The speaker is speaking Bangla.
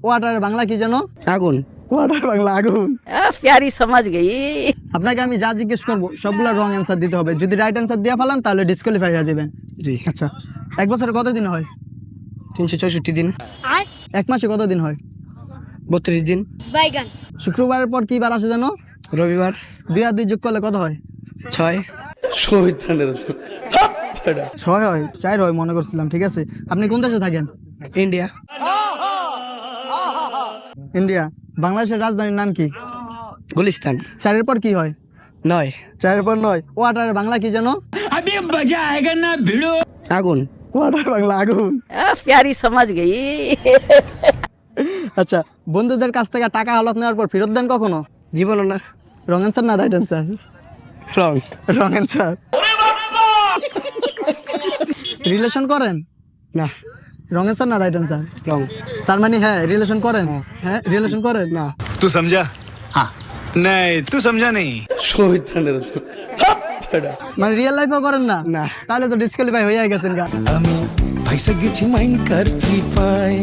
ওয়াটার বাংলা কি জানো? আগুন। ওয়াটার বাংলা আগুন। प्यारी समझ गई। আপনাকে আমি যা জিজ্ঞেস করবো সবগুলো রং অ্যান্সার দিতে হবে। যদি রাইট অ্যান্সার দিয়ে ফেলান তাহলে ডিসকোয়ালিফাই হয়ে যাবেন। জি। আচ্ছা, এক বছরে কতদিন হয়? 364 দিন। এক মাসে কতদিন হয়? 32 দিন। বাইগান। শুক্রবারের পর কি বার আসে জানো? রবিবার। 2 আর 2 যোগ করলে কত হয়? 6। 6 হয়, 4 হয় মনে করছিলাম। ঠিক আছে, আপনি কোন দেশে থাকেন? ইন্ডিয়া। ইন্ডিয়া। বাংলাদেশের রাজধানীর নাম কি? গুলিস্তান। 4-এর পর কি হয়? 9। 4-এর পর 9। ওয়াটারের বাংলা কি জানো? আগুন। ওয়াটার বাংলা আগুন। प्यारी समझ गई। আচ্ছা, বন্ধুদের কাছ থেকে টাকা হালত নেওয়ার পর ফেরত দেন কখনো? জীবনও না। রং অ্যান্সার না right answer? Wrong. Wrong answer. Relation করেন? না। রং অ্যান্সার না রাইট অ্যান্সার? রং। তার মানে হ্যাঁ রিলেশন করেন। হ্যাঁ রিলেশন করেন না। तू समझा? हाँ नहीं तू समझा नहीं। মানে রিয়েল লাইফেও করেন না? না। তাহলে তো ডিসকোয়ালিফাই হয়ে গেছেন গা। আমি ভাইসা গেছি মাইন কার চিপায়